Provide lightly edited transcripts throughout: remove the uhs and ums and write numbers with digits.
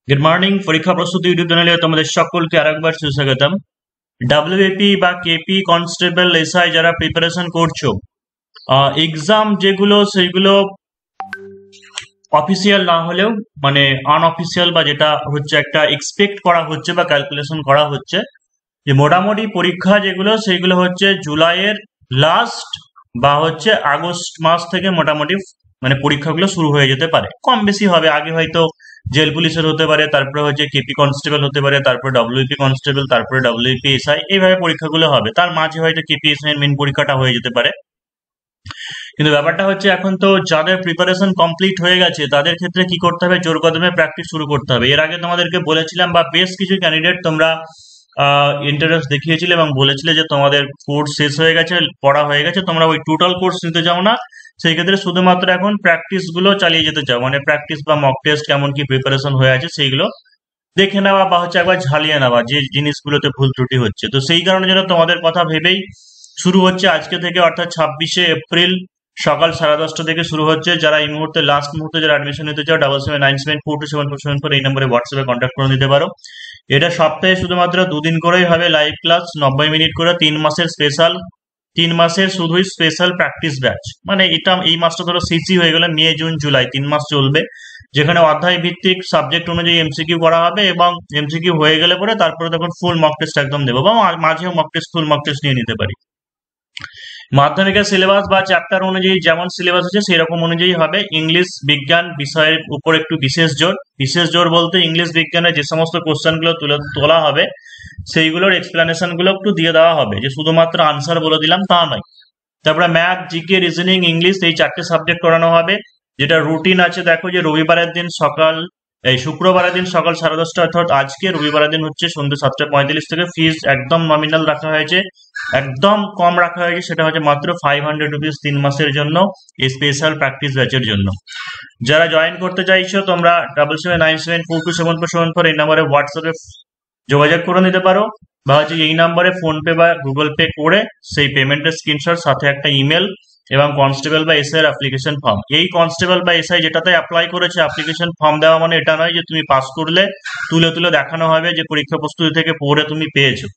Good morning. পরীক্ষা প্রস্তুতি YouTube চ্যানেলে তোমাদের সকলকে আরেকবার সুস্বাগতম। ডাব্লিউএপি বা কেপি কনস্টেবল এসআই যারা প্রিপারেশন করছো, এক্সাম যেগুলো সেইগুলো অফিসিয়াল না হলেও মানে আনঅফিসিয়াল বা যেটা হচ্ছে একটা এক্সপেক্ট করা হচ্ছে বা ক্যালকুলেশন করা হচ্ছে যে মোটামুটি পরীক্ষা যেগুলো সেইগুলো হচ্ছে জুলাইয়ের লাস্ট বা হচ্ছে আগস্ট মাস থেকে মোটামুটি মানে পরীক্ষাগুলো শুরু হয়ে যেতে পারে। কম বেশি হবে, আগে হয়তো জেল পুলিশের হতে পারে, তারপরে হচ্ছে কেপি কনস্টেবল হতে পারে, তারপরে ডব্লিউপি কনস্টেবল, তারপরে ডব্লিউপি এসআই, এইভাবে পরীক্ষাগুলো হবে। তার মাঝে হয়তো কেপি এসআই মেন পরীক্ষাটা হয়ে যেতে পারে। কিন্তু ব্যাপারটা হচ্ছে এখন তো যাদের প্রিপারেশন কমপ্লিট হয়ে গেছে তাদের ক্ষেত্রে কি করতে হবে, জোর কদমে প্র্যাকটিস শুরু করতে হবে। এর আগে তোমাদেরকে বলেছিলাম বা বেশ কিছু ক্যান্ডিডেট তোমরা ইন্টারেস্ট দেখিয়েছিলে এবং বলেছিলে যে তোমাদের কোর্স শেষ হয়ে গেছে, পড়া হয়ে গেছে, তোমরা ওই টোটাল কোর্স নিতে চাও না, সেই ক্ষেত্রে শুধুমাত্র এখন প্র্যাকটিস গুলো চালিয়ে যেতে চাও। মানে প্র্যাকটিস বা মক টেস্ট কেমন কি প্রিপারেশন হয়ে আছে সেইগুলো দেখে নেওয়া বা হচ্ছে একবার ঝালিয়ে নেওয়া যে জিনিসগুলোতে ভুল ত্রুটি হচ্ছে। তো সেই কারণে যেন তোমাদের কথা ভেবেই শুরু হচ্ছে আজকে থেকে, অর্থাৎ 26শে এপ্রিল সকাল 10:30 থেকে শুরু হচ্ছে। যারা এই মুহূর্তে লাস্ট মুহূর্তে যারা অ্যাডমিশন নিতে চাও, 7797427474 এই নম্বরে হোয়াটসঅ্যাপে কন্ট্যাক্ট করে নিতে পারো। এটা সপ্তাহে শুধুমাত্র দুদিন করেই হবে লাইভ ক্লাস, 90 মিনিট করে, 3 মাসের স্পেশাল, 3 মাসের শুধুই স্পেশাল প্র্যাকটিস ব্যাচ। মানে এটা এই মাসটা ধরো সিসি হয়ে গেলে মে জুন জুলাই 3 মাস চলবে, যেখানে অধ্যায় ভিত্তিক সাবজেক্ট অনুযায়ী এমসিকিউ করা হবে এবং এমসিকিউ হয়ে গেলে পরে তারপরে তখন ফুল মক টেস্ট একদম দেবো, বা মাঝেও mock test full mock test নিয়ে নিতে পারি। মাধ্যমিকের সিলেবাস বা চ্যাপ্টার অনুযায়ী যেমন সিলেবাস আছে সেই রকম অনুযায়ী হবে। ইংলিশ বিজ্ঞান বিষয়ের উপর একটু বিশেষ জোর বলতে ইংলিশ বিজ্ঞানের যে সমস্ত কোশ্চেনগুলো তোলা হবে সেইগুলোর এক্সপ্লেনেশন গুলো একটু দিয়ে দেওয়া হবে, যে শুধুমাত্র আনসার বলে দিলাম তা নয়। তারপরে ম্যাথ, জিকে, রিজনিং, ইংলিশ এই 4টে সাবজেক্ট করানো হবে। যেটা রুটিন আছে দেখো, যে শুক্রবারের দিন সকাল 10:30, অর্থাৎ আজকে রবিবারের দিন হচ্ছে সন্ধ্যে 7:45 থেকে। ফিজ একদম নমিনাল রাখা হয়েছে, একদম কম রাখা হয়েছে, সেটা হচ্ছে মাত্র 500 রুপিস 3 মাসের জন্য, এই স্পেশাল প্র্যাকটিস ব্যাচের জন্য। যারা জয়েন করতে চাইছো তোমরা 7797427474 এই নম্বরে হোয়াটসঅ্যাপে যোগাযোগ করে নিতে পারো, বা হচ্ছে এই নাম্বারে ফোনপে বা গুগল পে করে সেই পেমেন্টের স্ক্রিনশট সাথে একটা ইমেল এবং কনস্টেবল বা এসআই এর অ্যাপ্লিকেশন ফর্ম। এই কনস্টেবল বা এসআই যেটাতে অ্যাপ্লাই করেছে অ্যাপ্লিকেশন ফর্ম দেওয়া মানে এটা নয় যে তুমি পাস করলে তুলে তুলে দেখানো হবে যে পরীক্ষা প্রস্তুতি থেকে পড়ে তুমি পেয়েছো।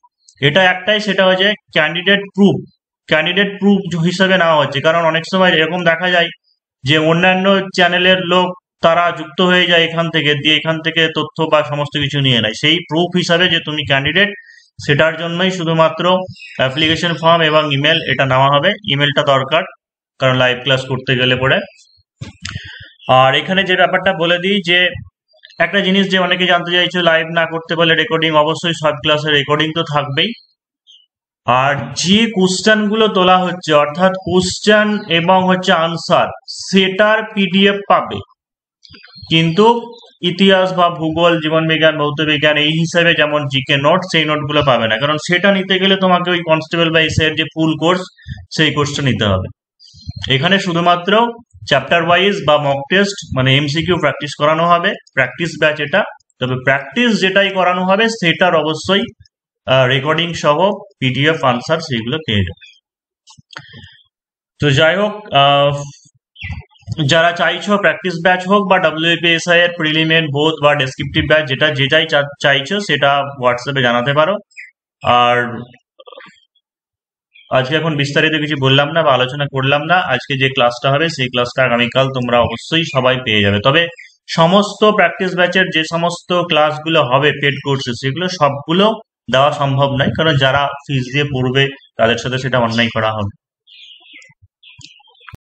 এটা একটাই, সেটা হচ্ছে ক্যান্ডিডেট প্রুফ হিসাবে নেওয়া হচ্ছে। কারণ অনেক সময় এরকম দেখা যায় যে অন্যান্য চ্যানেলের লোক তারা যুক্ত হয়ে যায় এখান থেকে, দিয়ে এখান থেকে তথ্য বা সমস্ত কিছু নিয়ে নেয়। সেই প্রুফ হিসাবে যে তুমি ক্যান্ডিডেট, সেটার জন্যই শুধুমাত্র অ্যাপ্লিকেশন ফর্ম এবং ইমেল এটা নেওয়া হবে। ইমেলটা দরকার, কারণ লাইভ ক্লাস করতে গেলে পরে। আর এখানে যে ব্যাপারটা বলে দিই, যে একটা জিনিস যে অনেকে জানতে চাইছো, লাইভ না করতে পারলে রেকর্ডিং, অবশ্যই সব ক্লাসের রেকর্ডিং তো থাকবেই। আর যে কোশ্চেন গুলো তোলা হচ্ছে, অর্থাৎ কোশ্চেন এবং হচ্ছে আনসার, সেটার পিডিএফ পাবে, কিন্তু ইতিহাস বা ভূগোল, জীবনবিজ্ঞান, ভৌতবিজ্ঞান এই হিসাবে যেমন জিকে নোট, সেই নোটগুলো পাবে না। কারণ সেটা নিতে গেলে তোমাকে ওই কনস্টেবল বা এসআই এর যে ফুল কোর্স, সেই কোর্সটা নিতে হবে। এখানে শুধুমাত্র চ্যাপ্টার ওয়াইজ বা মক টেস্ট মানে এমসিকিউ প্র্যাকটিস করানো হবে, প্র্যাকটিস ব্যাচ এটা। তবে প্র্যাকটিস যেটাই করানো হবে সেটার অবশ্যই রেকর্ডিং সহ পিডিএফ আনসার সেইগুলো পেয়ে যাবে। তো যাই হোক, যারা চাইছো প্র্যাকটিস ব্যাচ হোক বা ডব্লিউপিএসআই এর প্রিলিমিনারি বোথ বা ডেসক্রিপটিভ ব্যাচ, যেটাই চাইছো সেটা হোয়াটসঅ্যাপে জানাতে পারো। আর আজকে এখন বিস্তারিত কিছু বললাম না বা আলোচনা করলাম না। আজকে যে ক্লাসটা হবে সেই ক্লাসটা আগামীকাল তোমরা অবশ্যই সবাই পেয়ে যাবে। তবে সমস্ত প্র্যাকটিস ব্যাচের যে সমস্ত ক্লাসগুলো হবে পেড কোর্সে, সেগুলো সবগুলো দেওয়া সম্ভব নয়, কারণ যারা ফিস দিয়ে পড়বে তাদের সাথে সেটা অন্যায় করা হবে।